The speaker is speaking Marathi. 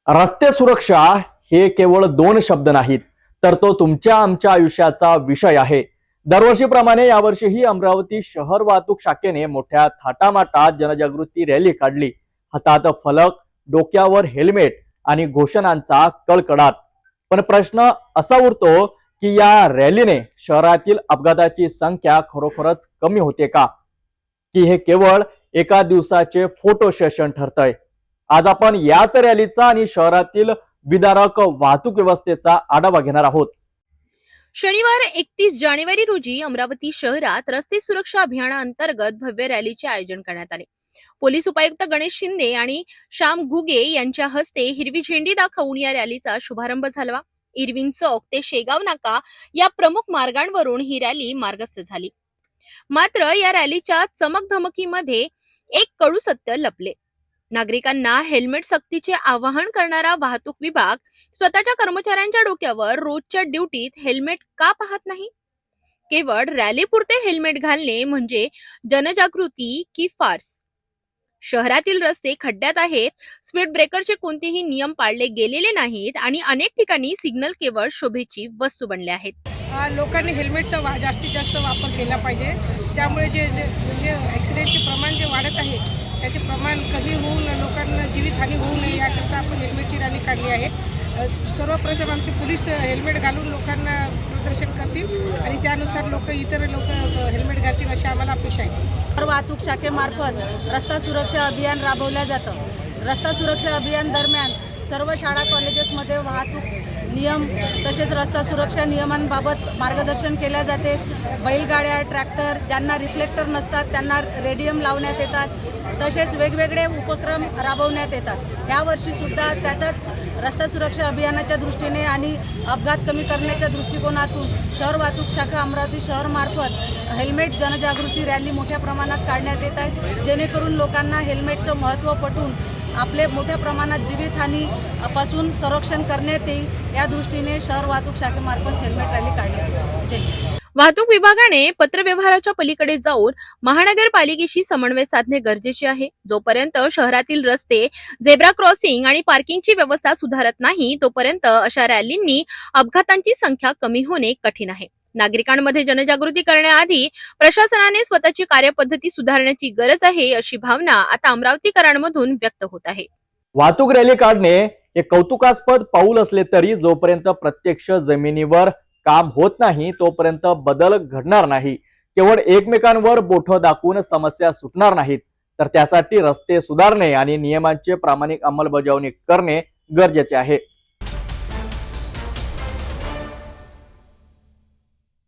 रस्ते सुरक्षा हे केवळ दोन शब्द नाहीत, तर तो तुमच्या आमच्या आयुष्याचा विषय आहे। दरवर्षीप्रमाणे यावर्षीही अमरावती शहर वाहतूक शाखेने मोठ्या थाटामाटात जनजागृती रॅली काढली। हातात फलक, डोक्यावर हेल्मेट आणि घोषणांचा कळकळाट। पण प्रश्न असा उरतो की या रॅलीने शहरातील अपघाताची संख्या खरोखरच कमी होते का, की हे केवळ एका दिवसाचे फोटो सेशन ठरतंय? आज आपण याच रॅलीचा आणि शहरातील विदारक वाहतूक व्यवस्थेचा आढावा घेणार आहोत। शनिवार 31 जानेवारी रोजी अमरावती शहरात रस्ते सुरक्षा अभियानाअंतर्गत भव्य रॅलीचे आयोजन करण्यात आले। पोलीस उपायुक्त गणेश शिंदे आणि श्याम घुगे यांच्या हस्ते हिरवी झेंडी दाखवून या रॅलीचा शुभारंभ झाला। इरविन चौक ते शेगाव नाका या प्रमुख मार्गांवरून ही रॅली मार्गस्थ झाली। मात्र या रॅलीच्या चमकधमकीमध्ये एक कडू सत्य लपले। नागरिकांना हेल्मेट सक्तीचे आवाहन करणारा वाहतूक विभाग स्वतःच्या कर्मचाऱ्यांच्या डोक्यावर रोजच्या ड्युटीत हेल्मेट का पाहत नाही? केवळ रॅलीपुरते हेल्मेट घालणे म्हणजे जनजागृती की फार्स? शहरातील रस्ते खड्ड्यात आहेत, स्पीड ब्रेकरचे कोणतेही नियम पाळले गेलेले नाहीत आणि अनेक ठिकाणी सिग्नल केवळ शोभेची वस्तू बनले आहेत। लोकांनी हेल्मेटचा जास्तीत जास्त वापर केला पाहिजे, ज्यामुळे जे ॲक्सिडेंटचे प्रमाण जे वाढत आहे त्याचे प्रमाण कमी होऊन लोकांना जीवितहानी होऊ नये याकरता आपण हेल्मेटची रॅली काढली आहे। सर्वप्रथम आमचे पोलीस हेल्मेट घालून लोकांना प्रदर्शन करतील आणि त्यानुसार इतर लोक हेल्मेट घालतील अशी आम्हाला अपेक्षा आहे। वाहतूक शाखेमार्फत रस्ता सुरक्षा अभियान राबवलं जातं। रस्ता सुरक्षा अभियान दरम्यान सर्व शाळा कॉलेजेसमध्ये वाहतूक नियम तसेच रस्ता सुरक्षा नियमांबाबत मार्गदर्शन केले जाते। बैलगाड्या, ट्रॅक्टर ज्यांना रिफ्लेक्टर नसतात त्यांना रेडियम लावण्यात येतात। तसेच वेगवेगळे उपक्रम राबवण्यात येतात। यावर्षी सुद्धा त्याचाच रस्ता सुरक्षा अभियानाच्या दृष्टीने आणि अपघात कमी करण्याच्या दृष्टिकोनातून शहर वाहतूक शाखा अमरावती शहरमार्फत हेल्मेट जनजागृती रॅली मोठ्या प्रमाणात काढण्यात येत आहे, जेणेकरून लोकांना हेल्मेटचं महत्त्व पटवून आपले मोठ्या प्रमाणात जीवितहानी पासून संरक्षण करण्यात येईल या दृष्टीने शहर वाहतूक शाखेमार्फत हेल्मेट रॅली काढण्यात येईल। जय हिंद। वाहतूक विभागाने पत्रव्यवहाराच्या पलीकडे जाऊन महानगरपालिकेशी समन्वय साधणे गरजेचे आहे। जोपर्यंत शहरातील रस्ते, झेब्रा क्रॉसिंग आणि पार्किंगची व्यवस्था सुधारत नाही तोपर्यंत अशा रॅलींनी अपघातांची संख्या कमी होणे कठीण आहे। नागरिकांमध्ये जनजागृती करण्याआधी प्रशासनाने स्वतःची कार्यपद्धती सुधारण्याची गरज आहे, अशी भावना आता अमरावतीकरांमधून व्यक्त होत आहे। वाहतूक रॅली काढणे हे कौतुकास्पद पाऊल असले तरी जोपर्यंत प्रत्यक्ष जमिनीवर काम होत नाही तोपर्यंत बदल घडणार नाही। केवळ एकमेकांवर बोटं दाखवून समस्या सुटणार नाहीत, तर त्यासाठी रस्ते सुधारणे आणि नियमांची प्रामाणिक अंमलबजावणी करणे गरजेचे आहे।